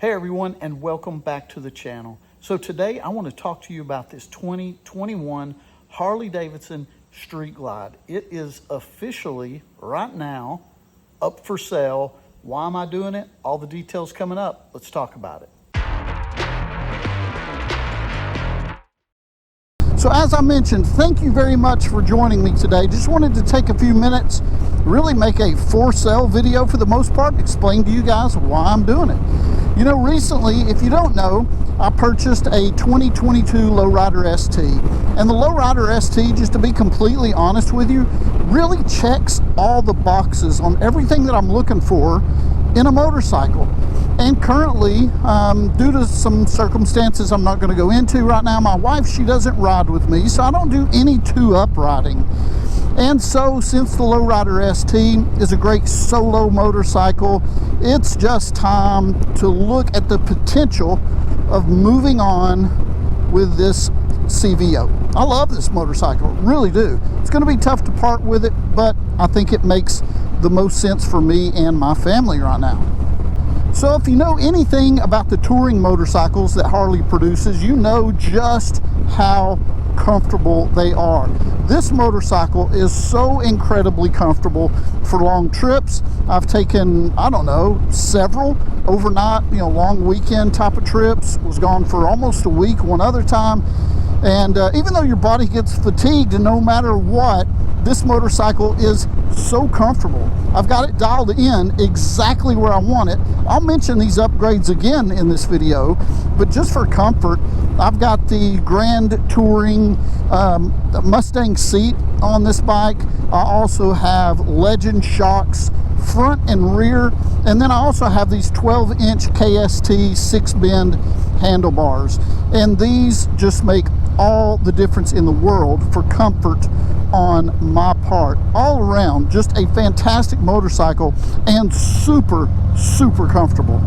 Hey everyone, and welcome back to the channel. So today I want to talk to you about this 2021 Harley Davidson Street Glide. It is officially right now up for sale. Why am I doing it? All the details coming up. Let's talk about it. So as I mentioned, thank you very much for joining me today. Just wanted to take a few minutes, really make a for sale video for the most part, explain to you guys why I'm doing it. You know, recently, if you don't know, I purchased a 2022 Lowrider ST. And the Lowrider ST, just to be completely honest with you, really checks all the boxes on everything that I'm looking for in a motorcycle. And currently, due to some circumstances I'm not going to go into right now, my wife, she doesn't ride with me, so I don't do any two-up riding. And so, since the Lowrider ST is a great solo motorcycle, it's just time to look at the potential of moving on with this CVO. I love this motorcycle, really do. It's going to be tough to part with it, but I think it makes the most sense for me and my family right now. So if you know anything about the touring motorcycles that Harley produces, you know just how comfortable they are. This motorcycle is so incredibly comfortable for long trips. I've taken, I don't know, several overnight, long weekend type of trips. Was gone for almost a week one other time. And even though your body gets fatigued, no matter what, this motorcycle is so comfortable. I've got it dialed in exactly where I want it. I'll mention these upgrades again in this video, but just for comfort, I've got the Grand Touring Mustang seat on this bike. I also have Legend shocks front and rear, and then I also have these 12-inch KST 6-bend handlebars, and these just make all the difference in the world for comfort on my part. All around, just a fantastic motorcycle and super comfortable.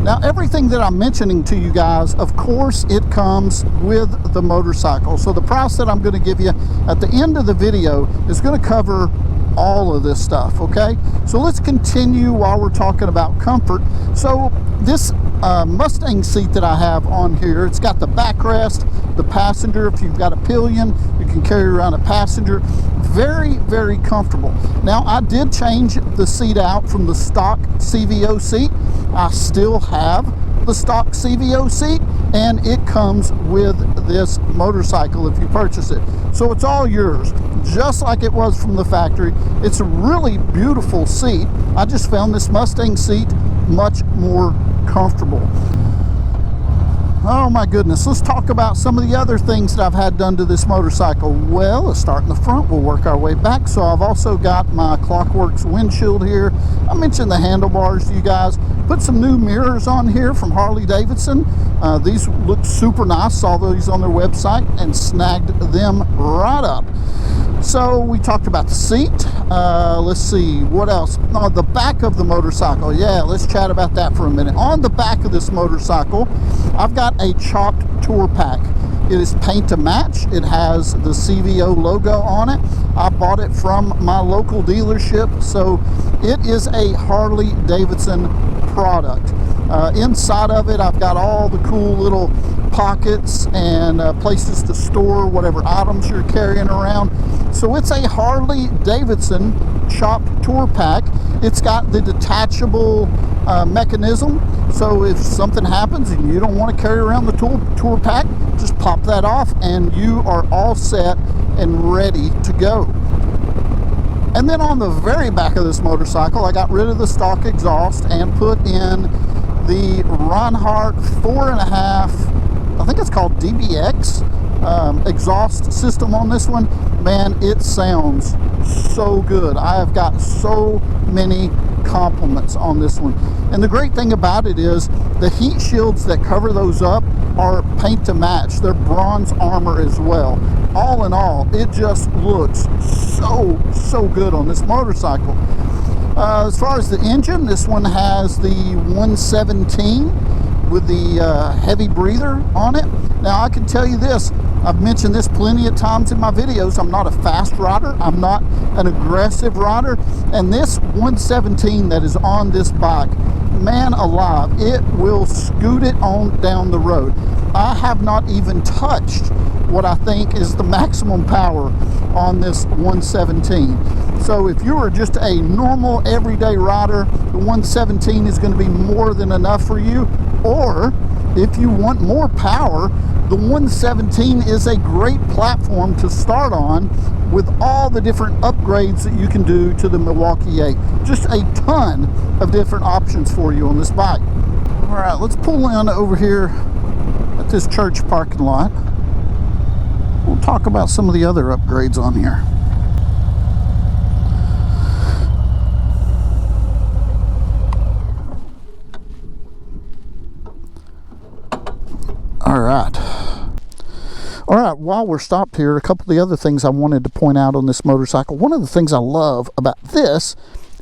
Now, everything that I'm mentioning to you guys, of course, it comes with the motorcycle. So the price that I'm going to give you at the end of the video is going to cover all of this stuff, okay? So let's continue while we're talking about comfort. So this Mustang seat that I have on here, it's got the backrest, the passenger. If you've got a pillion, you can carry around a passenger. Very comfortable. Now, I did change the seat out from the stock CVO seat. I still have the stock CVO seat, and it comes with this motorcycle if you purchase it. So it's all yours, just like it was from the factory. It's a really beautiful seat. I just found this Mustang seat much more comfortable. Oh my goodness, let's talk about some of the other things that I've had done to this motorcycle. Well, let's start in the front, we'll work our way back. So I've also got my KlockWerks Windshield here. I mentioned the handlebars to you guys. Put some new mirrors on here from Harley Davidson. These look super nice. Saw these on their website and snagged them right up. So we talked about the seat. Let's see, what else? Oh, the back of the motorcycle. Yeah, let's chat about that for a minute. On the back of this motorcycle, I've got a chopped Tour Pak. It is paint to match. It has the CVO logo on it. I bought it from my local dealership, so it is a Harley Davidson product. Inside of it, I've got all the cool little pockets and places to store whatever items you're carrying around. So it's a Harley Davidson chopped Tour Pak. It's got the detachable mechanism, so if something happens and you don't want to carry around the Tour Pak, just pop that off and you are all set and ready to go. And then on the very back of this motorcycle, I got rid of the stock exhaust and put in the Rhinehart 4.5, I think it's called DBX exhaust system on this one. Man, it sounds so good. I have got so many compliments on this one. And the great thing about it is the heat shields that cover those up are paint to match. They're bronze armor as well. All in all, it just looks so good on this motorcycle. As far as the engine, this one has the 117 with the heavy breather on it. Now I can tell you this, I've mentioned this plenty of times in my videos, I'm not a fast rider, I'm not an aggressive rider, and this 117 that is on this bike, man alive, it will scoot it on down the road. I have not even touched what I think is the maximum power on this 117. So if you are just a normal everyday rider, the 117 is going to be more than enough for you. Or if you want more power, the 117 is a great platform to start on with all the different upgrades that you can do to the Milwaukee 8. Just a ton of different options for you on this bike. All right, let's pull in over here at this church parking lot. We'll talk about some of the other upgrades on here. All right, while we're stopped here, a couple of the other things I wanted to point out on this motorcycle. One of the things I love about this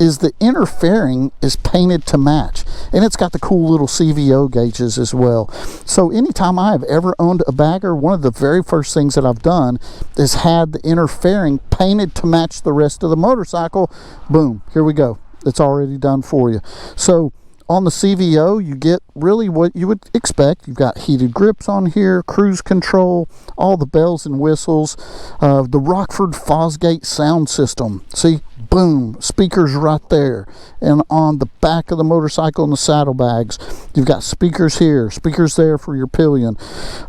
is the inner fairing is painted to match, and it's got the cool little CVO gauges as well. So anytime I have ever owned a bagger, one of the very first things that I've done is had the inner fairing painted to match the rest of the motorcycle. Boom, here we go. It's already done for you. So on the CVO, you get really what you would expect. You've got heated grips on here, cruise control, all the bells and whistles, the Rockford Fosgate sound system. See, boom, speakers right there. And on the back of the motorcycle in the saddlebags, you've got speakers here, speakers there for your pillion.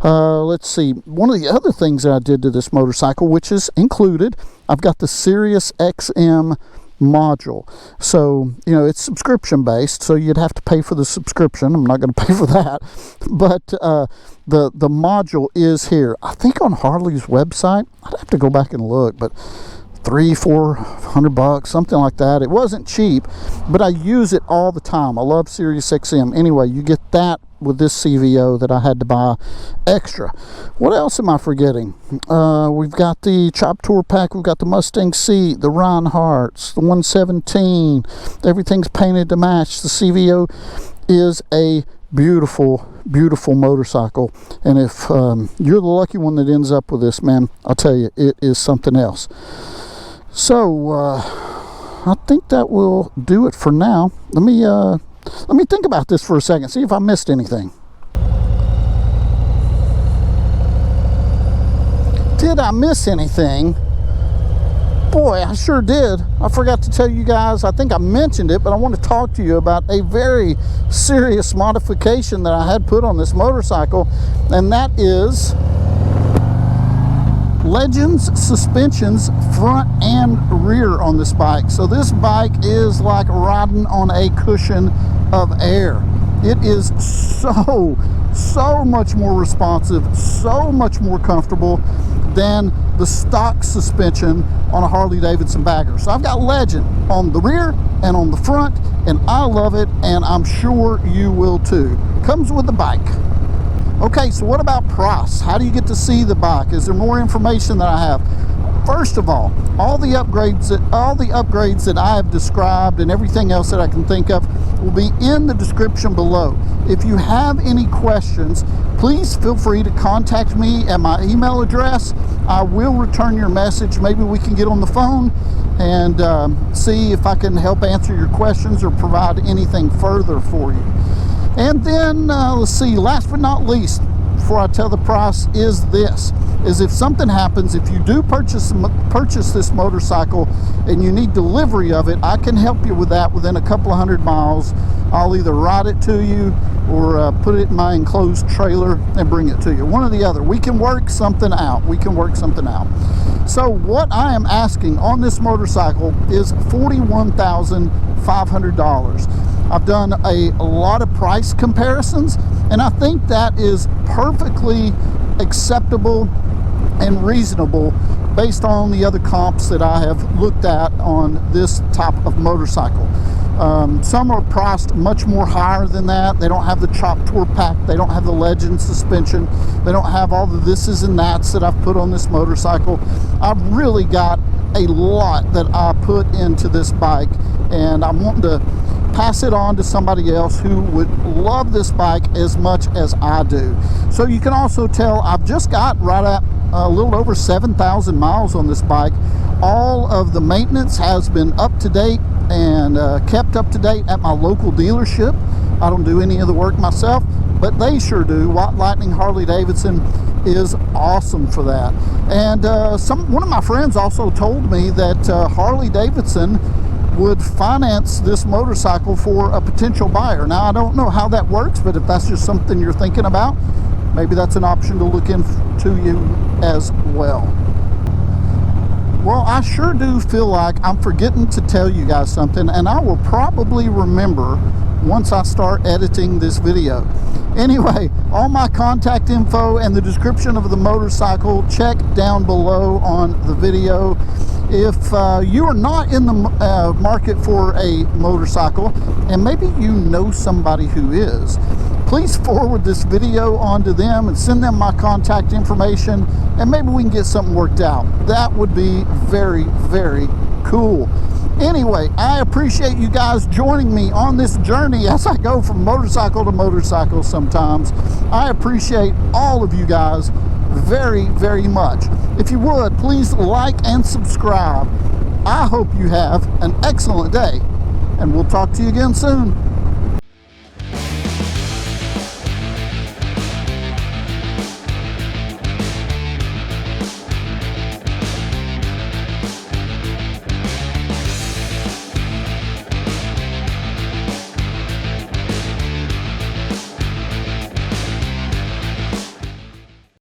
Let's see, one of the other things that I did to this motorcycle, which is included, I've got the Sirius XM module. So, you know, it's subscription based, so you'd have to pay for the subscription. I'm not going to pay for that, but the module is here. I think on Harley's website, I'd have to go back and look, but $300-400, something like that. It wasn't cheap, but I use it all the time. I love Sirius XM. Anyway, you get that with this CVO that I had to buy extra. What else am I forgetting? We've got the Chop Tour Pak, we've got the Mustang seat, the Rhineharts, the 117. Everything's painted to match. The CVO is a beautiful, beautiful motorcycle, and if you're the lucky one that ends up with this, man, I'll tell you, it is something else. So I think that will do it for now. Let me think about this for a second, see if I missed anything. Did I miss anything? Boy, I sure did. I forgot to tell you guys, I think I mentioned it, but I want to talk to you about a very serious modification that I had put on this motorcycle, and that is Legends suspensions front and rear on this bike. So this bike is like riding on a cushion of air. It is so much more responsive, so much more comfortable than the stock suspension on a Harley Davidson bagger. So I've got Legend on the rear and on the front, and I love it, and I'm sure you will too. Comes with the bike. Okay, so what about price? How do you get to see the bike? Is there more information that I have? First of all the upgrades that I have described and everything else that I can think of will be in the description below. If you have any questions, please feel free to contact me at my email address. I will return your message. Maybe we can get on the phone and see if I can help answer your questions or provide anything further for you. And then let's see, last but not least, before I tell the price, is if something happens, if you do purchase this motorcycle and you need delivery of it, I can help you with that within a couple of 100 miles. I'll either ride it to you or put it in my enclosed trailer and bring it to you. One or the other. We can work something out. So what I am asking on this motorcycle is $41,500. I've done a lot of price comparisons, and I think that is perfectly acceptable and reasonable based on the other comps that I have looked at on this type of motorcycle. Some are priced much more higher than that. They don't have the Chop Tour Pak, they don't have the Legend suspension, they don't have all the thises and that's that I've put on this motorcycle. I've really got a lot that I put into this bike, and I'm wanting to pass it on to somebody else who would love this bike as much as I do. So you can also tell I've just got right at a little over 7,000 miles on this bike. All of the maintenance has been up to date and kept up to date at my local dealership. I don't do any of the work myself, but they sure do. Watt Lightning Harley Davidson is awesome for that. And one of my friends also told me that Harley Davidson would finance this motorcycle for a potential buyer. Now, I don't know how that works, but if that's just something you're thinking about, maybe that's an option to look into you as well. Well, I sure do feel like I'm forgetting to tell you guys something, and I will probably remember once I start editing this video. Anyway, all my contact info and the description of the motorcycle, check down below on the video. If you are not in the market for a motorcycle, and maybe you know somebody who is, please forward this video on to them and send them my contact information, and maybe we can get something worked out. That would be very, very cool. Anyway, I appreciate you guys joining me on this journey as I go from motorcycle to motorcycle sometimes. I appreciate all of you guys very, very much. If you would, please like and subscribe. I hope you have an excellent day, and we'll talk to you again soon.